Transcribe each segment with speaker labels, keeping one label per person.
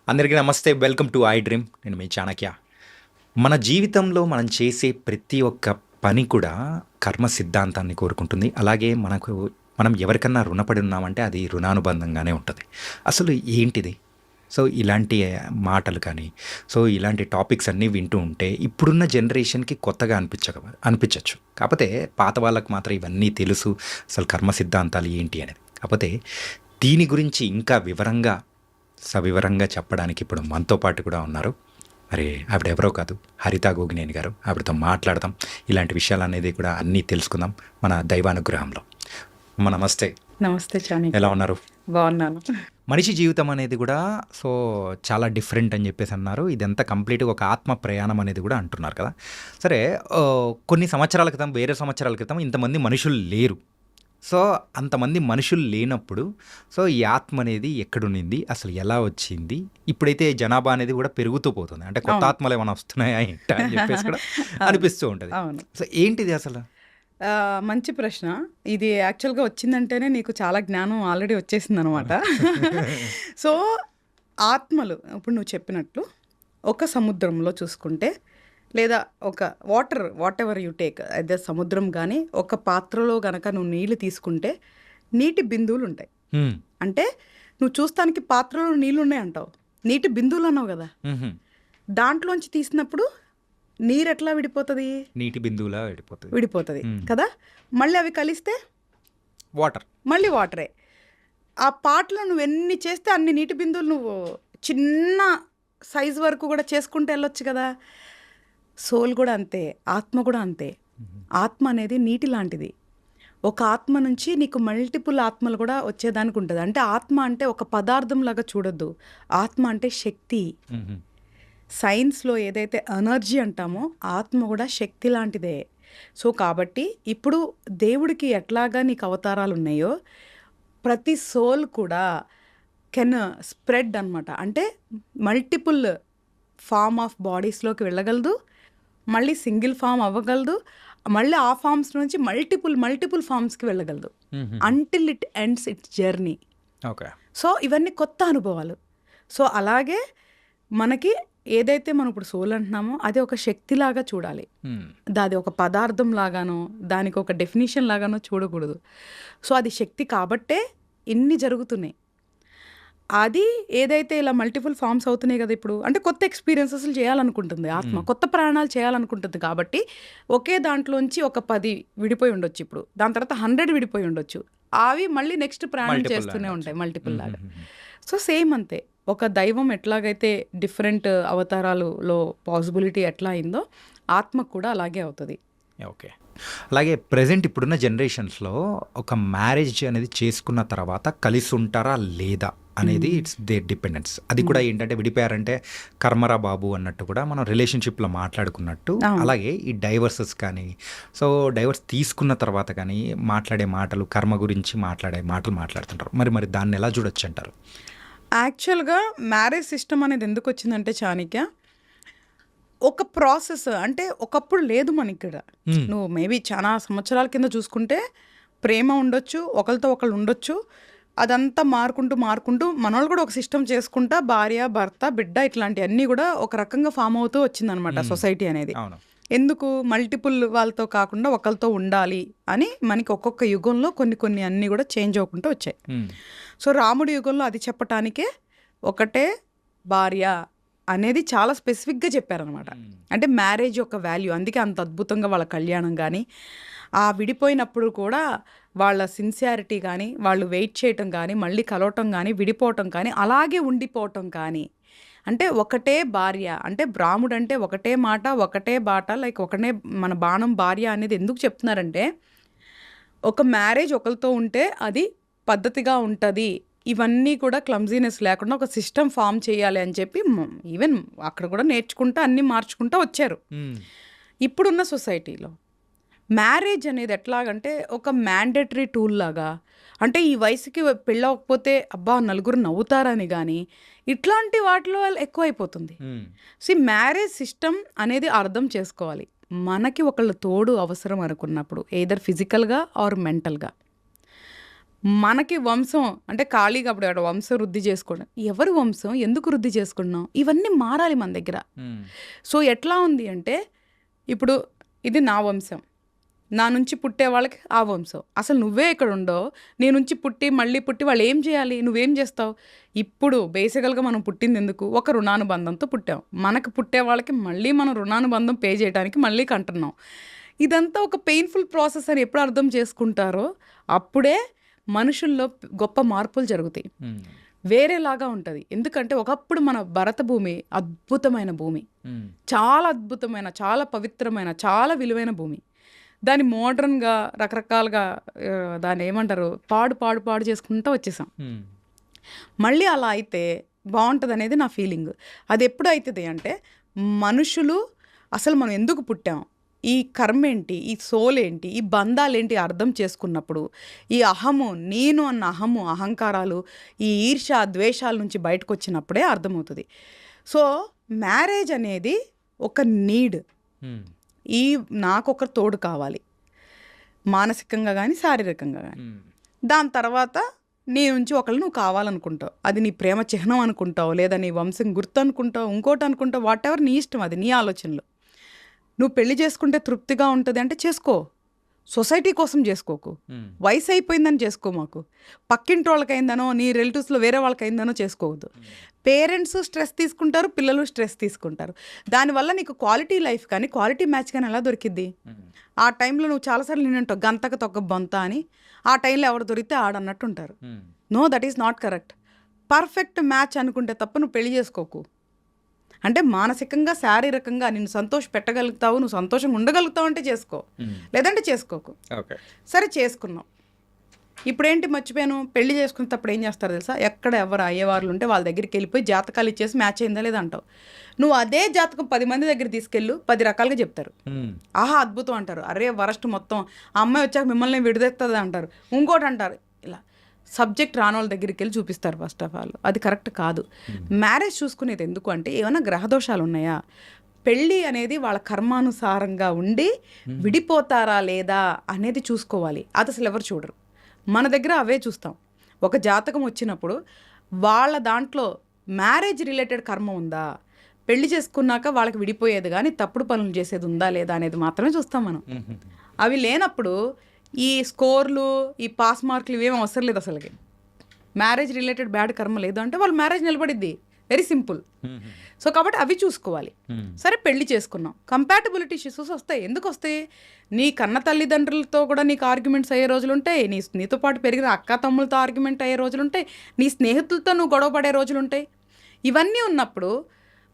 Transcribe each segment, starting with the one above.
Speaker 1: అందరికీ నమస్తే. Welcome to I dream. నేను మీ చాణక్య. మన జీవితంలో మనం చేసే ప్రతి ఒక్క పని కూడా కర్మ సిద్ధాంతాన్ని కోరుకుంటుంది. అలాగే మనం ఎవరికన్నా రుణపడి ఉన్నామంటే అది రుణానుబంధంగానే ఉంటుంది. అసలు ఏంటిది? సో ఇలాంటి మాటలు కానీ, సో ఇలాంటి టాపిక్స్ అన్నీ వింటూ ఉంటే ఇప్పుడున్న జనరేషన్కి కొత్తగా అనిపించవచ్చు. కాకపోతే పాత వాళ్ళకి మాత్రం ఇవన్నీ తెలుసు, అసలు కర్మ సిద్ధాంతాలు ఏంటి అనేది. కాకపోతే దీని గురించి ఇంకా సవివరంగా చెప్పడానికి ఇప్పుడు మనతో పాటు కూడా ఉన్నారు. మరి ఆవిడ ఎవరో కాదు, హరిత గోగినేని గారు. ఆవిడతో మాట్లాడదాం, ఇలాంటి విషయాలు అనేది కూడా అన్నీ తెలుసుకుందాం మన దైవానుగ్రహంలో. అమ్మ నమస్తే.
Speaker 2: నమస్తే చాణి,
Speaker 1: ఎలా ఉన్నారు?
Speaker 2: బాగున్నాను.
Speaker 1: మనిషి జీవితం అనేది కూడా సో చాలా డిఫరెంట్ అని చెప్పేసి అన్నారు. ఇదంతా కంప్లీట్గా ఒక ఆత్మ ప్రయాణం అనేది కూడా అంటున్నారు కదా. సరే, కొన్ని సంవత్సరాల క్రితం, వేరే సంవత్సరాల క్రితం ఇంతమంది మనుషులు లేరు. సో అంతమంది మనుషులు లేనప్పుడు సో ఈ ఆత్మ అనేది ఎక్కడుండింది, అసలు ఎలా వచ్చింది? ఇప్పుడైతే జనాభా అనేది కూడా పెరుగుతూ పోతుంది. అంటే కొత్త
Speaker 2: అవును.
Speaker 1: ఆత్మలు ఏమైనా వస్తున్నాయా ఏంటా అని చెప్పేసి కూడా అనిపిస్తూ ఉంటుంది.
Speaker 2: అవును.
Speaker 1: సో ఏంటిది అసలు?
Speaker 2: మంచి ప్రశ్న. ఇది యాక్చువల్గా వచ్చిందంటేనే నీకు చాలా జ్ఞానం ఆల్రెడీ వచ్చేసింది అనమాట. సో ఆత్మలు ఇప్పుడు నువ్వు చెప్పినట్లు ఒక సముద్రంలో చూసుకుంటే, లేదా ఒక వాట్ ఎవర్ యు టేక్, అదే సముద్రం కానీ ఒక పాత్రలో గనక నువ్వు నీళ్లు తీసుకుంటే నీటి బిందువులు ఉంటాయి.
Speaker 1: హ్మ్.
Speaker 2: అంటే నువ్వు చూస్తానికి పాత్రలో నీళ్ళు ఉన్నాయి అంటావు, నీటి బిందువులు అన్నావు కదా.
Speaker 1: మ్హూ.
Speaker 2: దాంట్లోంచి తీసినప్పుడు నీరు ఎట్లా విడిపోతుంది?
Speaker 1: నీటి బిందువులా వెళ్ళిపోతుంది.
Speaker 2: విడిపోతుంది
Speaker 1: మ్మ్.
Speaker 2: కదా. మళ్ళీ అవి కలిస్తే
Speaker 1: వాటర్.
Speaker 2: మళ్ళీ వాటరే. ఆ పాటలో నువ్వు ఎన్ని చేస్తే అన్ని నీటి బిందువులు నువ్వు చిన్న సైజు వరకు కూడా చేసుకుంటూ వెళ్ళొచ్చు కదా. సోల్ కూడా అంతే, ఆత్మ కూడా అంతే. ఆత్మ అనేది నీటి లాంటిది. ఒక ఆత్మ నుంచి నీకు మల్టిపుల్ ఆత్మలు కూడా వచ్చేదానికి ఉంటుంది. అంటే ఆత్మ అంటే ఒక పదార్థం లాగా చూడొద్దు. ఆత్మ అంటే శక్తి.
Speaker 1: మ్హూ.
Speaker 2: సైన్స్లో ఏదైతే ఎనర్జీ అంటామో ఆత్మ కూడా శక్తి లాంటిదే. సో కాబట్టి ఇప్పుడు దేవుడికి ఎట్లాగా నీకు అవతారాలు ఉన్నాయో ప్రతి సోల్ కూడా కెన్ స్ప్రెడ్ అనమాట. అంటే మల్టిపుల్ ఫామ్ ఆఫ్ బాడీస్లోకి వెళ్ళగలదు, మళ్ళీ సింగిల్ ఫామ్ అవ్వగలదు, మళ్ళీ ఆ ఫామ్స్ నుంచి మల్టిపుల్ ఫామ్స్కి వెళ్ళగలదు
Speaker 1: మ్హూ.
Speaker 2: Until it ends it's journey.
Speaker 1: Okay.
Speaker 2: So ఇవన్నీ కొత్త అనుభవాలు. సో అలాగే మనకి ఏదైతే మనం ఇప్పుడు సోల్ అంటున్నామో అది ఒక శక్తిలాగా చూడాలి.
Speaker 1: మ్.
Speaker 2: అది ఒక పదార్థం లాగానో దానికి ఒక డెఫినేషన్ లాగానో చూడకూడదు. సో అది శక్తి కాబట్టే ఇన్ని జరుగుతున్నాయి. అది ఏదైతే ఇలా మల్టిపుల్ ఫామ్స్ అవుతున్నాయి కదా ఇప్పుడు, అంటే కొత్త ఎక్స్పీరియన్సెస్ చేయాలనుకుంటుంది ఆత్మ, కొత్త ప్రయాణాలు చేయాలనుకుంటుంది. కాబట్టి ఒకే దాంట్లోంచి ఒక 10 విడిపోయి ఉండొచ్చు, ఇప్పుడు దాని తర్వాత 100 విడిపోయి ఉండొచ్చు. అవి మళ్ళీ నెక్స్ట్ ప్రయాణం
Speaker 1: Multiple
Speaker 2: చేస్తూనే
Speaker 1: లాగా.
Speaker 2: ఉంటాయి, మల్టిపుల్ లాగా.
Speaker 1: మ్మ్.
Speaker 2: సో సేమ్ అంతే, ఒక దైవం ఎట్లాగైతే డిఫరెంట్ అవతారాలలో పాసిబిలిటీ ఎట్లా అయిందో ఆత్మకు కూడా అలాగే అవుతుంది.
Speaker 1: ఓకే. అలాగే ప్రజెంట్ ఇప్పుడున్న జనరేషన్స్లో ఒక మ్యారేజ్ అనేది చేసుకున్న తర్వాత కలిసి ఉంటారా లేదా అనేది ఇట్స్ దేర్ డిపెండెన్స్. అది కూడా ఏంటంటే విడిపోయారంటే కర్మరా బాబు అన్నట్టు కూడా మనం రిలేషన్షిప్లో మాట్లాడుకున్నట్టు,
Speaker 2: అవును.
Speaker 1: అలాగే ఈ డైవర్సెస్ కానీ, సో డైవర్స్ తీసుకున్న తర్వాత కానీ మాట్లాడే మాటలు, కర్మ గురించి మాట్లాడే మాటలు మాట్లాడుతుంటారు. మరి దాన్ని ఎలా చూడొచ్చు అంటారు?
Speaker 2: యాక్చువల్గా మ్యారేజ్ సిస్టమ్ అనేది ఎందుకు వచ్చిందంటే చాణిక్య, ఒక ప్రాసెస్. అంటే ఒకప్పుడు లేదు మన ఇక్కడ.
Speaker 1: Hmm.
Speaker 2: నువ్వు మేబీ చాలా సంవత్సరాల కింద చూసుకుంటే ప్రేమ ఉండొచ్చు, ఒకరితో ఒకళ్ళు ఉండొచ్చు, అదంతా మారుకుంటూ మనోళ్ళు కూడా ఒక సిస్టమ్ చేసుకుంటా భార్య భర్త బిడ్డ ఇట్లాంటివన్నీ కూడా ఒక రకంగా ఫామ్ అవుతూ వచ్చిందనమాట సొసైటీ అనేది.
Speaker 1: అవును.
Speaker 2: ఎందుకు మల్టిపుల్ వాళ్ళతో కాకుండా ఒకరితో ఉండాలి అని మనకి ఒక్కొక్క యుగంలో కొన్ని అన్నీ కూడా చేంజ్ అవ్వకుంటూ వచ్చాయి.
Speaker 1: మ్మ్.
Speaker 2: సో రాముడి యుగంలో అది చెప్పటానికే ఒకటే భార్య అనేది చాలా స్పెసిఫిక్గా చెప్పారనమాట. అంటే మ్యారేజ్ యొక్క వాల్యూ, అందుకే అంత అద్భుతంగా వాళ్ళ కళ్యాణం కానీ, ఆ విడిపోయినప్పుడు కూడా వాళ్ళ సిన్సియారిటీ కానీ, వాళ్ళు వెయిట్ చేయటం కానీ, మళ్ళీ కలవటం కానీ, విడిపోవటం కానీ, అలాగే ఉండిపోవటం కానీ. అంటే ఒకటే భార్య, అంటే బ్రాహ్ముడు అంటే ఒకటే మాట ఒకటే బాట, లైక్ ఒకటే మన బాణం భార్య అనేది ఎందుకు చెప్తున్నారంటే, ఒక మ్యారేజ్ ఒకరితో ఉంటే అది పద్ధతిగా ఉంటుంది, ఇవన్నీ కూడా క్లమ్జీనెస్ లేకుండా ఒక సిస్టమ్ ఫామ్ చేయాలి అని చెప్పి ఈవెన్ అక్కడ కూడా నేర్చుకుంటూ అన్నీ మార్చుకుంటూ వచ్చారు.
Speaker 1: మ్మ్.
Speaker 2: ఇప్పుడున్న సొసైటీలో మ్యారేజ్ అనేది ఎట్లాగంటే ఒక మ్యాండేటరీ టూల్ లాగా, అంటే ఈ వయసుకి పెళ్ళవకపోతే అబ్బా నలుగురు నవ్వుతారని కానీ ఇట్లాంటి వాటిలో ఎక్కువైపోతుంది.
Speaker 1: మ్మ్.
Speaker 2: మ్యారేజ్ సిస్టమ్ అనేది అర్థం చేసుకోవాలి. మనకి ఒకళ్ళు తోడు అవసరం అనుకున్నప్పుడు, ఎయిదర్ ఫిజికల్గా ఆర్ మెంటల్గా, మనకి వంశం అంటే ఖాళీగా అప్పుడు ఆడ వంశం వృద్ధి చేసుకోవడం, ఎవరి వంశం ఎందుకు వృద్ధి చేసుకున్నాం, ఇవన్నీ మారాలి మన దగ్గర. సో ఎట్లా ఉంది అంటే ఇప్పుడు ఇది నా వంశం, నా నుంచి పుట్టే వాళ్ళకి ఆ వంశం. అసలు నువ్వే ఇక్కడ ఉండవు, నీ నుంచి పుట్టి మళ్ళీ పుట్టి వాళ్ళు ఏం చేయాలి, నువ్వేం చేస్తావు? ఇప్పుడు బేసికల్గా మనం పుట్టింది ఎందుకు? ఒక రుణానుబంధంతో పుట్టాం. మనకు పుట్టే వాళ్ళకి మళ్ళీ మనం రుణానుబంధం పే చేయడానికి మళ్ళీ కంటున్నాం. ఇదంతా ఒక పెయిన్ఫుల్ ప్రాసెస్ అని ఎప్పుడు అర్థం చేసుకుంటారో అప్పుడే మనుషుల్లో గొప్ప మార్పులు జరుగుతాయి. వేరేలాగా ఉంటుంది. ఎందుకంటే ఒకప్పుడు మన భరత భూమి అద్భుతమైన భూమి, చాలా అద్భుతమైన, చాలా పవిత్రమైన, చాలా విలువైన భూమి. దాన్ని మోడ్రన్గా రకరకాలుగా దాన్ని ఏమంటారు పాడు చేసుకుంటూ వచ్చేసాం. మళ్ళీ అలా అయితే బాగుంటుంది అనేది నా ఫీలింగ్. అది ఎప్పుడు అవుతుంది అంటే మనుషులు అసలు మనం ఎందుకు పుట్టాం, ఈ కర్మ ఏంటి, ఈ సోల్ ఏంటి, ఈ బంధాలేంటి అర్థం చేసుకున్నప్పుడు ఈ అహము, నేను అన్న అహము, అహంకారాలు, ఈ ఈర్ష ద్వేషాల నుంచి బయటకు వచ్చినప్పుడే అర్థమవుతుంది. సో మ్యారేజ్ అనేది ఒక నీడ్. ఈ నాకొక తోడు కావాలి, మానసికంగా కానీ శారీరకంగా కానీ. దాని తర్వాత నీ నుంచి ఒకళ్ళు నువ్వు కావాలనుకుంటావు, అది నీ ప్రేమ చిహ్నం అనుకుంటావు, లేదా నీ వంశం గుర్తు అనుకుంటావు, ఇంకోటి అనుకుంటావు, వాట్ ఎవర్ నీ ఇష్టం, అది నీ ఆలోచనలు. నువ్వు పెళ్లి చేసుకుంటే తృప్తిగా ఉంటుంది అంటే చేసుకో, సొసైటీ కోసం చేసుకోకు. వయసు అయిపోయిందని చేసుకో, మాకు పక్కింటి వాళ్ళకైందనో నీ రిలేటివ్స్లో వేరే వాళ్ళకైందనో చేసుకోవద్దు. పేరెంట్స్ స్ట్రెస్ తీసుకుంటారు, పిల్లలు స్ట్రెస్ తీసుకుంటారు. దానివల్ల నీకు క్వాలిటీ లైఫ్ కానీ క్వాలిటీ మ్యాచ్ కానీ ఎలా దొరికిద్ది? ఆ టైంలో నువ్వు చాలాసార్లు నేనంటావు గంతకు తొక్క బొంత అని. ఆ టైంలో ఎవరు దొరికితే ఆడన్నట్టు ఉంటారు. No, that is not correct. Perfect match అనుకుంటే తప్ప నువ్వు పెళ్లి చేసుకోకు. అంటే మానసికంగా శారీరకంగా నిన్ను సంతోష పెట్టగలుగుతావు, నువ్వు సంతోషంగా ఉండగలుగుతావు అంటే చేసుకో, లేదంటే చేసుకోకు. సరే చేసుకున్నావు, ఇప్పుడేంటి మర్చిపోయాను, పెళ్లి చేసుకునేటప్పుడు ఏం చేస్తారు తెలుసా? ఎక్కడ ఎవరు అయ్యేవాళ్ళు ఉంటే వాళ్ళ దగ్గరికి వెళ్ళిపోయి జాతకాలు ఇచ్చేసి మ్యాచ్ అయిందా లేదా అంటావు. నువ్వు అదే జాతకం 10 మంది దగ్గర తీసుకెళ్ళు, 10 రకాలుగా చెప్తారు. ఆహా అద్భుతం అంటారు, అరే వరస్ట్ మొత్తం ఆ అమ్మాయి వచ్చాక మిమ్మల్ని విడదెత్తది అంటారు, ఇంకోటి అంటారు. ఇలా సబ్జెక్ట్ రాని వాళ్ళ దగ్గరికి వెళ్ళి చూపిస్తారు. ఫస్ట్ ఆఫ్ ఆల్ అది కరెక్ట్ కాదు. మ్యారేజ్ చూసుకునేది ఎందుకు అంటే ఏమైనా గ్రహదోషాలు ఉన్నాయా, పెళ్ళి అనేది వాళ్ళ కర్మానుసారంగా ఉండి విడిపోతారా లేదా అనేది చూసుకోవాలి. అది అసలు ఎవరు చూడరు, మన దగ్గర అవే చూస్తాం. ఒక జాతకం వచ్చినప్పుడు వాళ్ళ దాంట్లో మ్యారేజ్ రిలేటెడ్ కర్మ ఉందా, పెళ్లి చేసుకున్నాక వాళ్ళకి విడిపోయేది కానీ తప్పుడు పనులు చేసేది ఉందా లేదా అనేది మాత్రమే చూస్తాం మనం. అవి లేనప్పుడు ఈ స్కోర్లు, ఈ పాస్ మార్కులు ఇవేం అవసరం లేదు అసలుకి. మ్యారేజ్ రిలేటెడ్ బ్యాడ్ కర్మ లేదు అంటే వాళ్ళు మ్యారేజ్ నిలబడిద్ది, వెరీ సింపుల్. సో కాబట్టి అవి చూసుకోవాలి. సరే పెళ్లి చేసుకున్నాం, కంపాటబిలిటీ ఇష్యూస్ వస్తాయి. ఎందుకు వస్తాయి? నీ కన్న తల్లిదండ్రులతో కూడా నీకు ఆర్గ్యుమెంట్స్ అయ్యే రోజులు ఉంటాయి, నీతో పాటు పెరిగిన అక్క తమ్ములతో ఆర్గ్యుమెంట్ అయ్యే రోజులు ఉంటాయి, నీ స్నేహితులతో నువ్వు గొడవ పడే రోజులు ఉంటాయి. ఇవన్నీ ఉన్నప్పుడు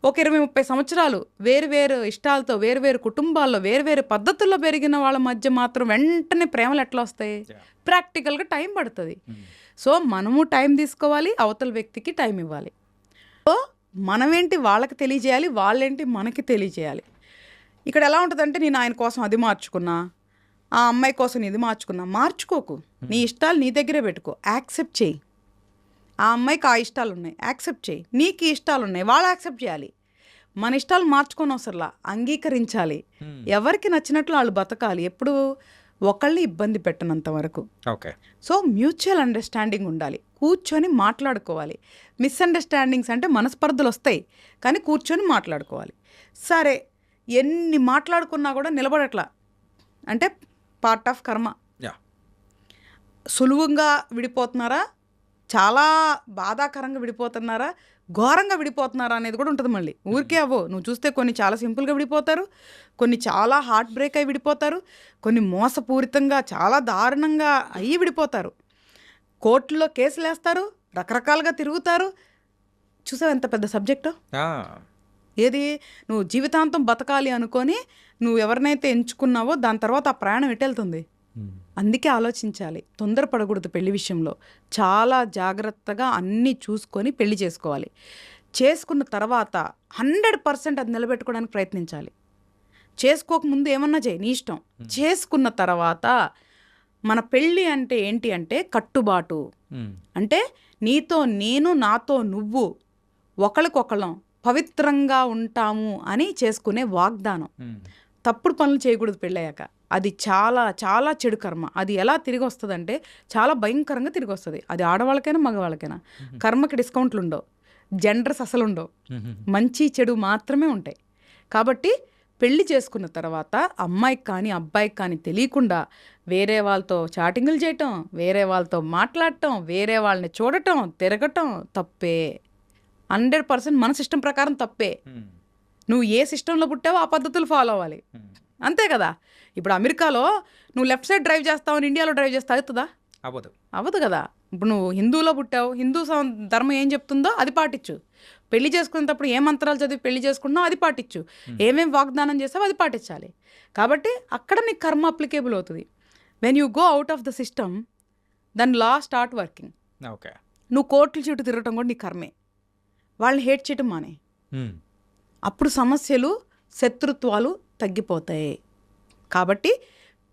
Speaker 2: ఒక 20-30 సంవత్సరాలు వేరు ఇష్టాలతో వేరు కుటుంబాల్లో వేరు పద్ధతుల్లో పెరిగిన వాళ్ళ మధ్య మాత్రం వెంటనే ప్రేమలు ఎట్లా వస్తాయి? ప్రాక్టికల్గా టైం పడుతుంది. సో మనము టైం తీసుకోవాలి, అవతల వ్యక్తికి టైం ఇవ్వాలి. సో మనమేంటి వాళ్ళకి తెలియజేయాలి, వాళ్ళేంటి మనకి తెలియజేయాలి. ఇక్కడ ఎలా ఉంటుందంటే నేను ఆయన కోసం అది మార్చుకున్నా, ఆ అమ్మాయి కోసం ఇది మార్చుకున్నా. మార్చుకోకు, నీ ఇష్టాలు నీ దగ్గరే పెట్టుకో, యాక్సెప్ట్ చేయి. ఆ అమ్మాయికి ఆ ఇష్టాలు ఉన్నాయి, యాక్సెప్ట్ చేయి. నీకు ఇష్టాలు ఉన్నాయి, వాళ్ళు యాక్సెప్ట్ చేయాలి. మన ఇష్టాలు మార్చుకొని అవసరంలా, అంగీకరించాలి. ఎవరికి నచ్చినట్లు వాళ్ళు బతకాలి, ఎప్పుడు ఒకళ్ళని ఇబ్బంది పెట్టనంత వరకు.
Speaker 1: ఓకే. సో
Speaker 2: మ్యూచువల్ అండర్స్టాండింగ్ ఉండాలి, కూర్చొని మాట్లాడుకోవాలి. మిస్అండర్స్టాండింగ్స్ అంటే మనస్పర్ధలు వస్తాయి, కానీ కూర్చొని మాట్లాడుకోవాలి. సరే ఎన్ని మాట్లాడుకున్నా కూడా నిలబడట్లా అంటే పార్ట్ ఆఫ్ కర్మ. సులువుగా విడిపోతున్నారా, చాలా బాధాకరంగా విడిపోతున్నారా, ఘోరంగా విడిపోతున్నారా అనేది కూడా ఉంటుంది. మళ్ళీ ఊరికే అవ్వో, నువ్వు చూస్తే కొన్ని చాలా సింపుల్గా విడిపోతారు, కొన్ని చాలా హార్ట్ బ్రేక్ అయి విడిపోతారు, కొన్ని మోసపూరితంగా చాలా దారుణంగా అయ్యి విడిపోతారు. కోర్టులో కేసులు వేస్తారు, రకరకాలుగా తిరుగుతారు. చూసావు ఎంత పెద్ద సబ్జెక్టు. ఏది నువ్వు జీవితాంతం బతకాలి అనుకొని నువ్వు ఎవరినైతే ఎంచుకున్నావో దాని తర్వాత ఆ ప్రయాణం ఎటెళ్తుంది. అందుకే ఆలోచించాలి, తొందరపడకూడదు పెళ్లి విషయంలో. చాలా జాగ్రత్తగా అన్నీ చూసుకొని పెళ్లి చేసుకోవాలి. చేసుకున్న తర్వాత 100% అది నిలబెట్టుకోవడానికి ప్రయత్నించాలి. చేసుకోకముందు ఏమన్నా చేయి, నీ ఇష్టం. చేసుకున్న తర్వాత మన పెళ్ళి అంటే ఏంటి అంటే కట్టుబాటు. అంటే నీతో నేను, నాతో నువ్వు, ఒకరికొకళ్ళం పవిత్రంగా ఉంటాము అని చేసుకునే వాగ్దానం. తప్పుడు పనులు చేయకూడదు పెళ్ళయ్యాక. అది చాలా చాలా చెడు కర్మ. అది ఎలా తిరిగి వస్తుందంటే చాలా భయంకరంగా తిరిగి వస్తుంది. అది ఆడవాళ్ళకైనా మగవాళ్ళకైనా. కర్మకి డిస్కౌంట్లు ఉండవు, జెండర్స్ అసలు ఉండవు, మంచి చెడు మాత్రమే ఉంటాయి. కాబట్టి పెళ్లి చేసుకున్న తర్వాత అమ్మాయికి కానీ అబ్బాయికి కానీ తెలియకుండా వేరే వాళ్ళతో చాటింగులు చేయటం, వేరే వాళ్ళతో మాట్లాడటం, వేరే వాళ్ళని చూడటం, తిరగటం తప్పే. 100% మన సిస్టమ్ ప్రకారం తప్పే. నువ్వు ఏ సిస్టంలో పుట్టావో ఆ పద్ధతులు ఫాలో అవ్వాలి, అంతే కదా. ఇప్పుడు అమెరికాలో నువ్వు లెఫ్ట్ సైడ్ డ్రైవ్ చేస్తావు, ఇండియాలో డ్రైవ్ చేస్తా అవుతుందా? అవ్వదు కదా. ఇప్పుడు నువ్వు హిందూలో పుట్టావు, హిందూ ధర్మం ఏం చెప్తుందో అది పాటించు. పెళ్లి చేసుకునేటప్పుడు ఏ మంత్రాలు చదివి పెళ్లి చేసుకుంటున్నావు అది పాటించు. ఏమేం వాగ్దానం చేస్తావో అది పాటించాలి. కాబట్టి అక్కడ నీకు కర్మ అప్లికేబుల్ అవుతుంది. When you go out of the system then law start working.
Speaker 1: Okay,
Speaker 2: నువ్వు కోర్టుల చుట్టూ తిరగటం కూడా నీ కర్మే. వాళ్ళని హేట్ చేయటం మానే. అప్పుడు సమస్యలు, శత్రుత్వాలు తగ్గిపోతాయి. కాబట్టి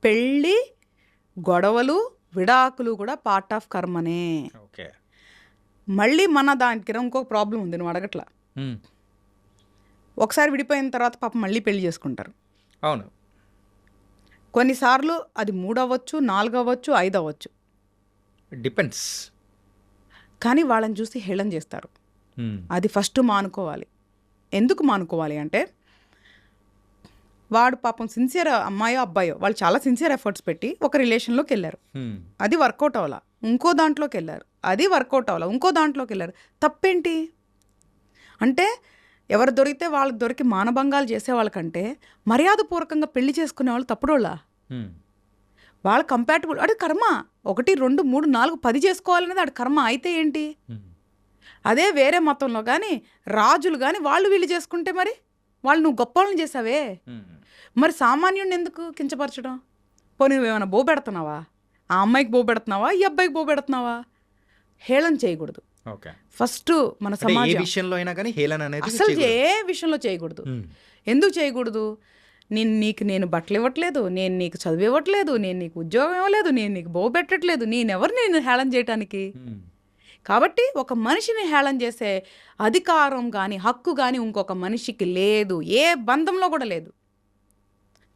Speaker 2: పెళ్ళి, గొడవలు, విడాకులు కూడా పార్ట్ ఆఫ్ కర్మనే.
Speaker 1: ఓకే.
Speaker 2: మళ్ళీ మన దానికి ఇంకొక ప్రాబ్లం ఉంది, నువ్వు అడగట్లా. ఒకసారి విడిపోయిన తర్వాత పాపం మళ్ళీ పెళ్లి చేసుకుంటారు.
Speaker 1: అవును.
Speaker 2: కొన్నిసార్లు అది 3 అవ్వచ్చు, 4 అవ్వచ్చు, 5 అవ్వచ్చు,
Speaker 1: డిపెండ్స్.
Speaker 2: కానీ వాళ్ళని చూసి హేళన చేస్తారు. అది ఫస్ట్ మానుకోవాలి. ఎందుకు మానుకోవాలి అంటే, వాడు పాపం సిన్సియర్ అమ్మాయో అబ్బాయో వాళ్ళు చాలా సిన్సియర్ ఎఫర్ట్స్ పెట్టి ఒక రిలేషన్లోకి వెళ్ళారు, అది వర్కౌట్ అవ్వాలా. ఇంకో దాంట్లోకి వెళ్ళారు, అది వర్కౌట్ అవ్వాలా. ఇంకో దాంట్లోకి వెళ్ళారు, తప్పేంటి అంటే ఎవరు దొరికితే వాళ్ళకి దొరికి మానభంగాలు చేసే వాళ్ళకంటే మర్యాదపూర్వకంగా పెళ్లి చేసుకునే వాళ్ళు తప్పుడోళ్ళ. వాళ్ళ కంపాటబుల్, అది కర్మ. 1, 2, 3, 4, 10 చేసుకోవాలనేది అది కర్మ అయితే ఏంటి. అదే వేరే మతంలో కానీ రాజులు కానీ వాళ్ళు వీళ్ళు చేసుకుంటే మరి వాళ్ళు నువ్వు గొప్ప వాళ్ళని చేసావే, మరి సామాన్యుడిని ఎందుకు కించపరచడం? పోనీ నువ్వేమైనా బో పెడుతున్నావా? ఆ అమ్మాయికి బో పెడుతున్నావా, ఈ అబ్బాయికి బో పెడుతున్నావా? హేళన చేయకూడదు. ఫస్ట్ మన సమాజం
Speaker 1: విషయంలో అయినా కానీ హేళన అనేది
Speaker 2: అసలు ఏ విషయంలో చేయకూడదు. ఎందుకు చేయకూడదు? నేను బట్టలు ఇవ్వట్లేదు, నేను నీకు చదువు ఇవ్వట్లేదు, నేను నీకు ఉద్యోగం ఇవ్వలేదు, నేను నీకు బో పెట్టట్లేదు, నేను హేళన చేయటానికి. కాబట్టి ఒక మనిషిని హేళన చేసే అధికారం కానీ హక్కు కానీ ఇంకొక మనిషికి లేదు, ఏ బంధంలో కూడా లేదు,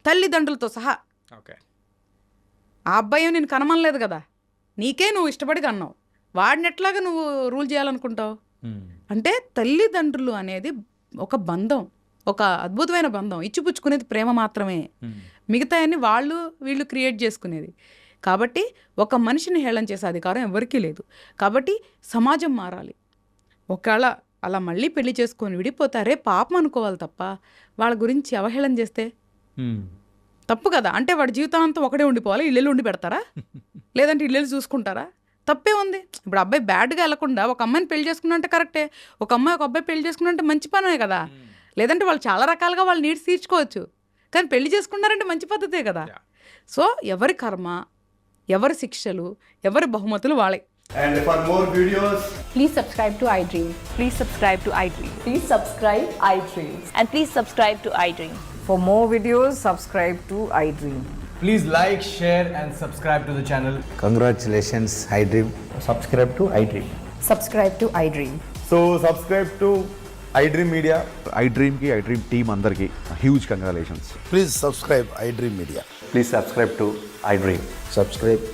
Speaker 2: తల్లిదండ్రులతో సహా. ఆ అబ్బాయి నేను కనమనలేదు కదా, నీకే నువ్వు ఇష్టపడి కన్నావు, వాడిని ఎట్లాగా నువ్వు రూల్ చేయాలనుకుంటావు? అంటే తల్లిదండ్రులు అనేది ఒక బంధం, ఒక అద్భుతమైన బంధం. ఇచ్చిపుచ్చుకునేది ప్రేమ మాత్రమే, మిగతా అన్ని వాళ్ళు వీళ్ళు క్రియేట్ చేసుకునేది. కాబట్టి ఒక మనిషిని హేళన చేసే అధికారం ఎవరికీ లేదు. కాబట్టి సమాజం మారాలి. ఒకవేళ అలా మళ్ళీ పెళ్లి చేసుకొని విడిపోతారే పాపం అనుకోవాలి తప్ప వాళ్ళ గురించి అవహేళన చేస్తే తప్పు కదా. అంటే వాడి జీవితాంతం ఒకడే ఉండిపోవాలి, ఇల్లు ఉండి పెడతారా? లేదంటే ఇల్లు చూసుకుంటారా? తప్పే ఉంది. ఇప్పుడు అబ్బాయి బ్యాడ్గా వెళ్ళకుండా ఒక అమ్మాయిని పెళ్లి చేసుకున్నా అంటే కరెక్టే, ఒక అమ్మాయి ఒక అబ్బాయి పెళ్లి చేసుకున్నా అంటే మంచి పనే కదా. లేదంటే వాళ్ళు చాలా రకాలుగా వాళ్ళు నీడ్స్ తీర్చుకోవచ్చు, కానీ పెళ్లి చేసుకున్నారంటే మంచి పద్ధతే కదా. సో ఎవరి కర్మ, ఎవరి శిక్షలు, ఎవరి బహుమతులు వాళ్ళే.
Speaker 3: And for more videos,
Speaker 4: Please subscribe to iDream.
Speaker 5: Please subscribe to iDream.
Speaker 4: Please subscribe iDream.
Speaker 5: And please subscribe to iDream.
Speaker 6: For more videos, subscribe to iDream.
Speaker 3: please like, share and subscribe to the channel.
Speaker 7: Congratulations, iDream.
Speaker 3: Subscribe to iDream.
Speaker 4: Subscribe to iDream.
Speaker 3: So subscribe to iDream Media.
Speaker 8: iDream ki iDream team andarki huge congratulations.
Speaker 7: Please subscribe iDream Media.
Speaker 9: Please subscribe to iDream.
Speaker 7: Subscribe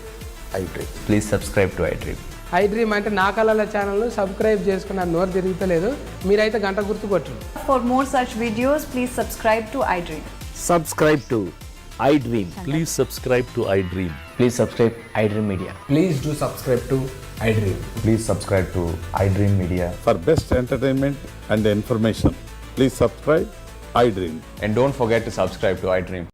Speaker 7: iDream.
Speaker 9: Please subscribe to iDream.
Speaker 10: iDream అంటే నా కళల channel subscribe చేసుకున్న నోరు తిరుగుతలేదు, మీరైతే గంట గుర్తు కొట్టండి.
Speaker 5: For more such videos, please subscribe to iDream.
Speaker 11: Subscribe to iDream.
Speaker 12: Please subscribe to iDream.
Speaker 9: Please subscribe iDream Media.
Speaker 3: Please do subscribe to iDream.
Speaker 9: Please subscribe to iDream Media.
Speaker 8: For best entertainment and information, please subscribe iDream.
Speaker 9: And don't forget to subscribe to iDream.